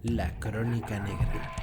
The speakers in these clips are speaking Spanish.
La Crónica Negra.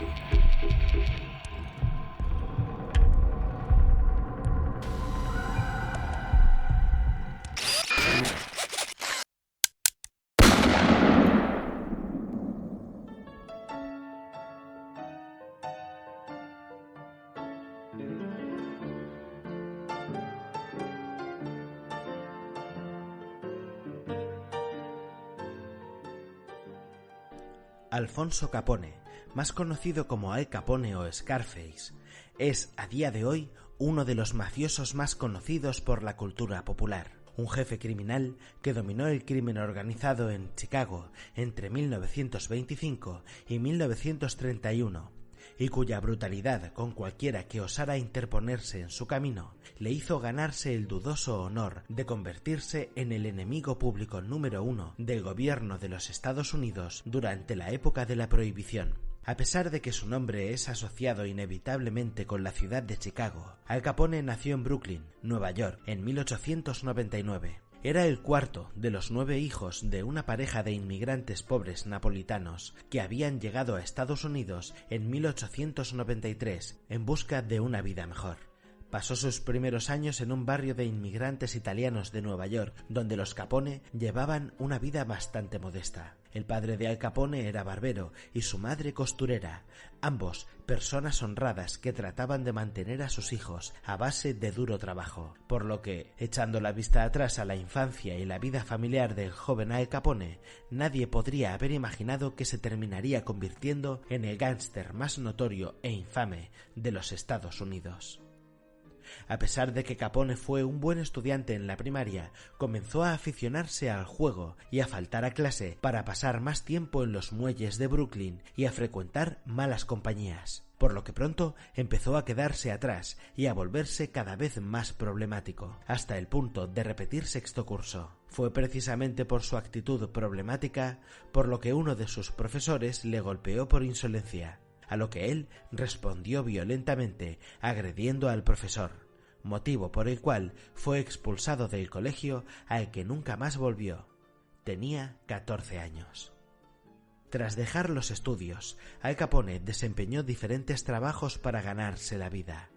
Alfonso Capone, más conocido como Al Capone o Scarface, es a día de hoy uno de los mafiosos más conocidos por la cultura popular. Un jefe criminal que dominó el crimen organizado en Chicago entre 1925 y 1931 y cuya brutalidad con cualquiera que osara interponerse en su camino le hizo ganarse el dudoso honor de convertirse en el enemigo público número uno del gobierno de los Estados Unidos durante la época de la Prohibición. A pesar de que su nombre es asociado inevitablemente con la ciudad de Chicago, Al Capone nació en Brooklyn, Nueva York, en 1899. Era el cuarto de los 9 hijos de una pareja de inmigrantes pobres napolitanos que habían llegado a Estados Unidos en 1893 en busca de una vida mejor. Pasó sus primeros años en un barrio de inmigrantes italianos de Nueva York, donde los Capone llevaban una vida bastante modesta. El padre de Al Capone era barbero y su madre costurera, ambos personas honradas que trataban de mantener a sus hijos a base de duro trabajo, por lo que, echando la vista atrás a la infancia y la vida familiar del joven Al Capone, nadie podría haber imaginado que se terminaría convirtiendo en el gángster más notorio e infame de los Estados Unidos. A pesar de que Capone fue un buen estudiante en la primaria, comenzó a aficionarse al juego y a faltar a clase para pasar más tiempo en los muelles de Brooklyn y a frecuentar malas compañías, por lo que pronto empezó a quedarse atrás y a volverse cada vez más problemático, hasta el punto de repetir sexto curso. Fue precisamente por su actitud problemática por lo que uno de sus profesores le golpeó por insolencia, a lo que él respondió violentamente, agrediendo al profesor, motivo por el cual fue expulsado del colegio al que nunca más volvió. Tenía 14 años. Tras dejar los estudios, Al Capone desempeñó diferentes trabajos para ganarse la vida.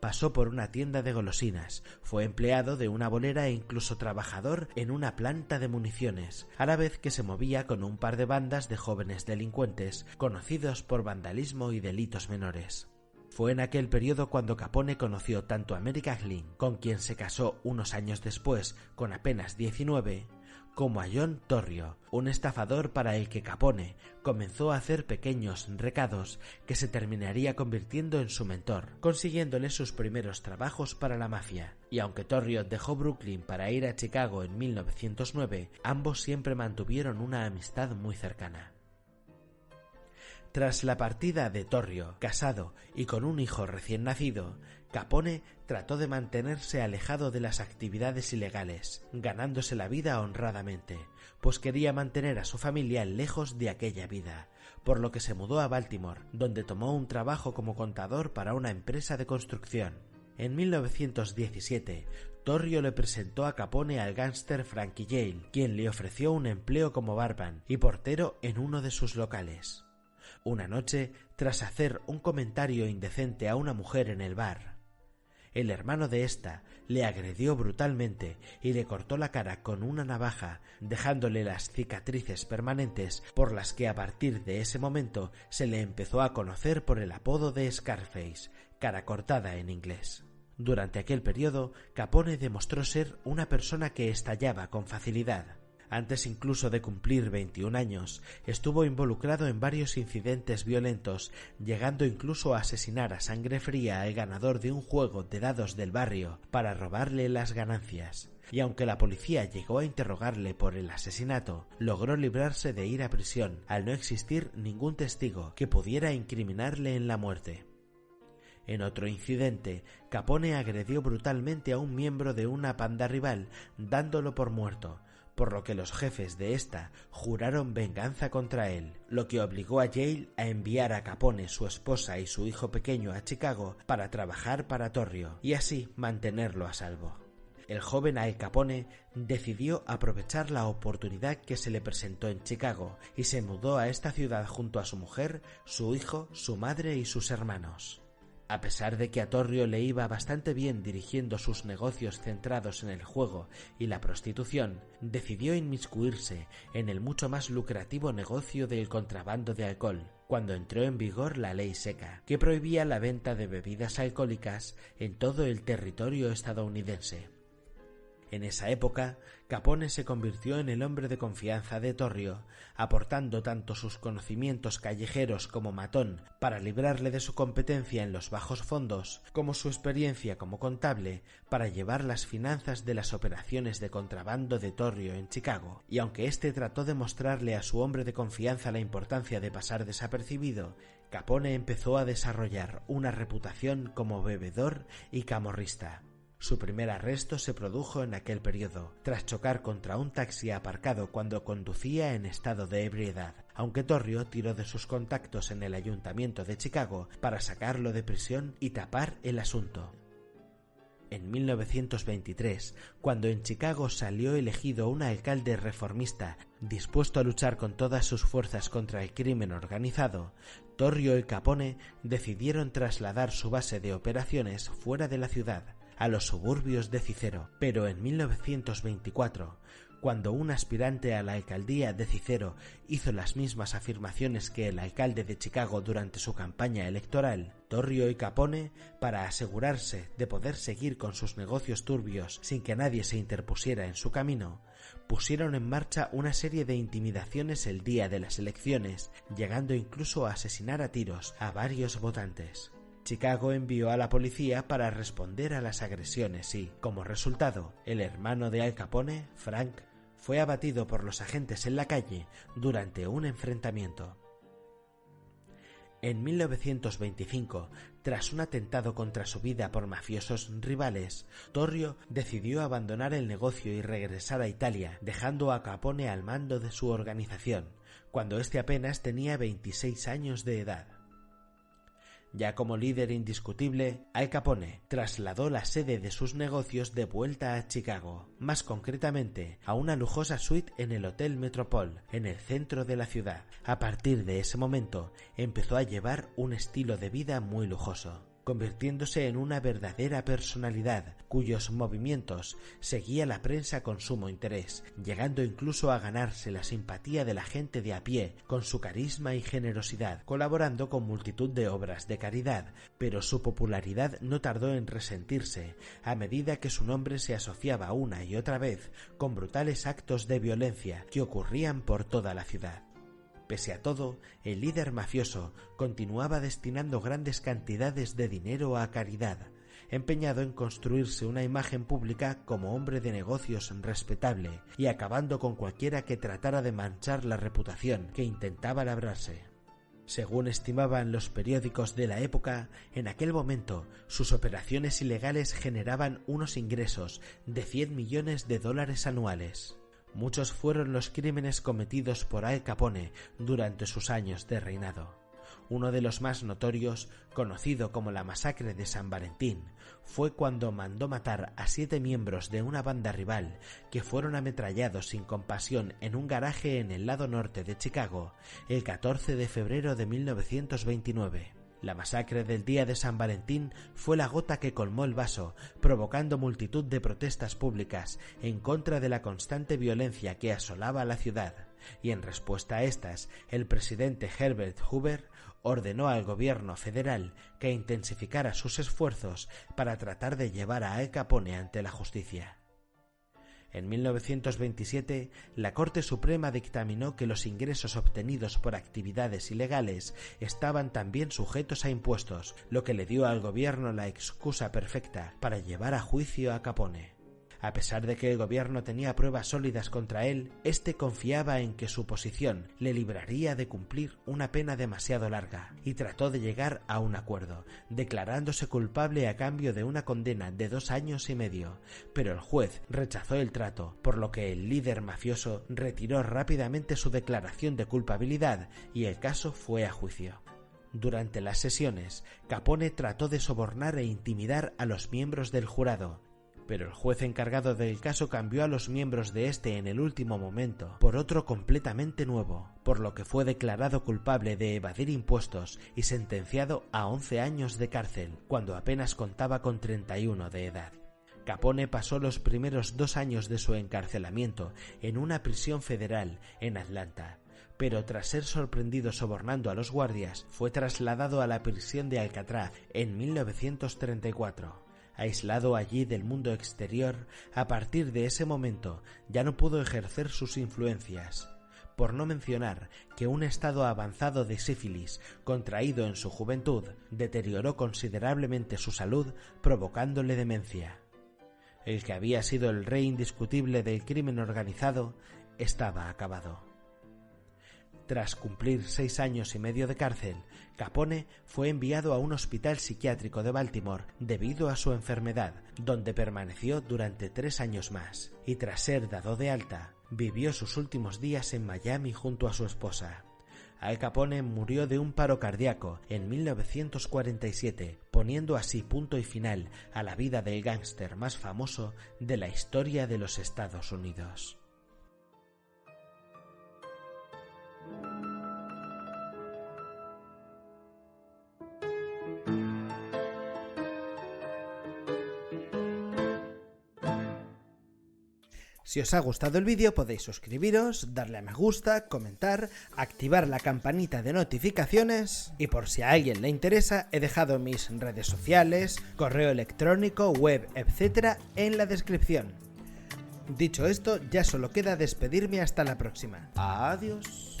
Pasó por una tienda de golosinas, fue empleado de una bolera e incluso trabajador en una planta de municiones, a la vez que se movía con un par de bandas de jóvenes delincuentes conocidos por vandalismo y delitos menores. Fue en aquel periodo cuando Capone conoció tanto a Mary Caglin, con quien se casó unos años después con apenas 19, como a John Torrio, un estafador para el que Capone comenzó a hacer pequeños recados que se terminaría convirtiendo en su mentor, consiguiéndole sus primeros trabajos para la mafia. Y aunque Torrio dejó Brooklyn para ir a Chicago en 1909, ambos siempre mantuvieron una amistad muy cercana. Tras la partida de Torrio, casado y con un hijo recién nacido, Capone trató de mantenerse alejado de las actividades ilegales, ganándose la vida honradamente, pues quería mantener a su familia lejos de aquella vida, por lo que se mudó a Baltimore, donde tomó un trabajo como contador para una empresa de construcción. En 1917, Torrio le presentó a Capone al gángster Frankie Yale, quien le ofreció un empleo como barman y portero en uno de sus locales. Una noche, tras hacer un comentario indecente a una mujer en el bar, el hermano de ésta le agredió brutalmente y le cortó la cara con una navaja, dejándole las cicatrices permanentes por las que a partir de ese momento se le empezó a conocer por el apodo de Scarface, cara cortada en inglés. Durante aquel periodo, Capone demostró ser una persona que estallaba con facilidad. Antes incluso de cumplir 21 años, estuvo involucrado en varios incidentes violentos, llegando incluso a asesinar a sangre fría al ganador de un juego de dados del barrio para robarle las ganancias. Y aunque la policía llegó a interrogarle por el asesinato, logró librarse de ir a prisión al no existir ningún testigo que pudiera incriminarle en la muerte. En otro incidente, Capone agredió brutalmente a un miembro de una banda rival, dándolo por muerto, por lo que los jefes de esta juraron venganza contra él, lo que obligó a Yale a enviar a Capone, su esposa y su hijo pequeño a Chicago para trabajar para Torrio y así mantenerlo a salvo. el joven Al Capone decidió aprovechar la oportunidad que se le presentó en Chicago y se mudó a esta ciudad junto a su mujer, su hijo, su madre y sus hermanos. A pesar de que a Torrio le iba bastante bien dirigiendo sus negocios centrados en el juego y la prostitución, decidió inmiscuirse en el mucho más lucrativo negocio del contrabando de alcohol, cuando entró en vigor la ley seca, que prohibía la venta de bebidas alcohólicas en todo el territorio estadounidense. En esa época, Capone se convirtió en el hombre de confianza de Torrio, aportando tanto sus conocimientos callejeros como matón para librarle de su competencia en los bajos fondos, como su experiencia como contable para llevar las finanzas de las operaciones de contrabando de Torrio en Chicago. Y aunque éste trató de mostrarle a su hombre de confianza la importancia de pasar desapercibido, Capone empezó a desarrollar una reputación como bebedor y camorrista. Su primer arresto se produjo en aquel periodo, tras chocar contra un taxi aparcado cuando conducía en estado de ebriedad, aunque Torrio tiró de sus contactos en el ayuntamiento de Chicago para sacarlo de prisión y tapar el asunto. En 1923, cuando en Chicago salió elegido un alcalde reformista dispuesto a luchar con todas sus fuerzas contra el crimen organizado, Torrio y Capone decidieron trasladar su base de operaciones fuera de la ciudad, a los suburbios de Cicero. Pero en 1924, cuando un aspirante a la alcaldía de Cicero hizo las mismas afirmaciones que el alcalde de Chicago durante su campaña electoral, Torrio y Capone, para asegurarse de poder seguir con sus negocios turbios sin que nadie se interpusiera en su camino, pusieron en marcha una serie de intimidaciones el día de las elecciones, llegando incluso a asesinar a tiros a varios votantes. Chicago envió a la policía para responder a las agresiones y, como resultado, el hermano de Al Capone, Frank, fue abatido por los agentes en la calle durante un enfrentamiento. En 1925, tras un atentado contra su vida por mafiosos rivales, Torrio decidió abandonar el negocio y regresar a Italia, dejando a Capone al mando de su organización, cuando éste apenas tenía 26 años de edad. Ya como líder indiscutible, Al Capone trasladó la sede de sus negocios de vuelta a Chicago, más concretamente a una lujosa suite en el Hotel Metropole, en el centro de la ciudad. A partir de ese momento, empezó a llevar un estilo de vida muy lujoso, convirtiéndose en una verdadera personalidad cuyos movimientos seguía la prensa con sumo interés, llegando incluso a ganarse la simpatía de la gente de a pie con su carisma y generosidad, colaborando con multitud de obras de caridad, pero su popularidad no tardó en resentirse a medida que su nombre se asociaba una y otra vez con brutales actos de violencia que ocurrían por toda la ciudad. Pese a todo, el líder mafioso continuaba destinando grandes cantidades de dinero a caridad, empeñado en construirse una imagen pública como hombre de negocios respetable y acabando con cualquiera que tratara de manchar la reputación que intentaba labrarse. Según estimaban los periódicos de la época, en aquel momento sus operaciones ilegales generaban unos ingresos de $100 millones anuales. Muchos fueron los crímenes cometidos por Al Capone durante sus años de reinado. Uno de los más notorios, conocido como la masacre de San Valentín, fue cuando mandó matar a 7 miembros de una banda rival que fueron ametrallados sin compasión en un garaje en el lado norte de Chicago el 14 de febrero de 1929. La masacre del día de San Valentín fue la gota que colmó el vaso, provocando multitud de protestas públicas en contra de la constante violencia que asolaba la ciudad, y en respuesta a estas, el presidente Herbert Hoover ordenó al gobierno federal que intensificara sus esfuerzos para tratar de llevar a Al Capone ante la justicia. En 1927, la Corte Suprema dictaminó que los ingresos obtenidos por actividades ilegales estaban también sujetos a impuestos, lo que le dio al gobierno la excusa perfecta para llevar a juicio a Capone. A pesar de que el gobierno tenía pruebas sólidas contra él, este confiaba en que su posición le libraría de cumplir una pena demasiado larga y trató de llegar a un acuerdo, declarándose culpable a cambio de una condena de 2 años y medio, pero el juez rechazó el trato, por lo que el líder mafioso retiró rápidamente su declaración de culpabilidad y el caso fue a juicio. Durante las sesiones, Capone trató de sobornar e intimidar a los miembros del jurado, pero el juez encargado del caso cambió a los miembros de este en el último momento por otro completamente nuevo, por lo que fue declarado culpable de evadir impuestos y sentenciado a 11 años de cárcel, cuando apenas contaba con 31 de edad. Capone pasó los primeros 2 años de su encarcelamiento en una prisión federal en Atlanta, pero tras ser sorprendido sobornando a los guardias, fue trasladado a la prisión de Alcatraz en 1934. Aislado allí del mundo exterior, a partir de ese momento ya no pudo ejercer sus influencias, por no mencionar que un estado avanzado de sífilis, contraído en su juventud, deterioró considerablemente su salud, provocándole demencia. El que había sido el rey indiscutible del crimen organizado estaba acabado. Tras cumplir 6 años y medio de cárcel, Capone fue enviado a un hospital psiquiátrico de Baltimore debido a su enfermedad, donde permaneció durante 3 años más, y tras ser dado de alta, vivió sus últimos días en Miami junto a su esposa. Al Capone murió de un paro cardíaco en 1947, poniendo así punto y final a la vida del gángster más famoso de la historia de los Estados Unidos. Si os ha gustado el vídeo podéis suscribiros, darle a me gusta, comentar, activar la campanita de notificaciones y por si a alguien le interesa he dejado mis redes sociales, correo electrónico, web, etc. en la descripción. Dicho esto, ya solo queda despedirme hasta la próxima. Adiós.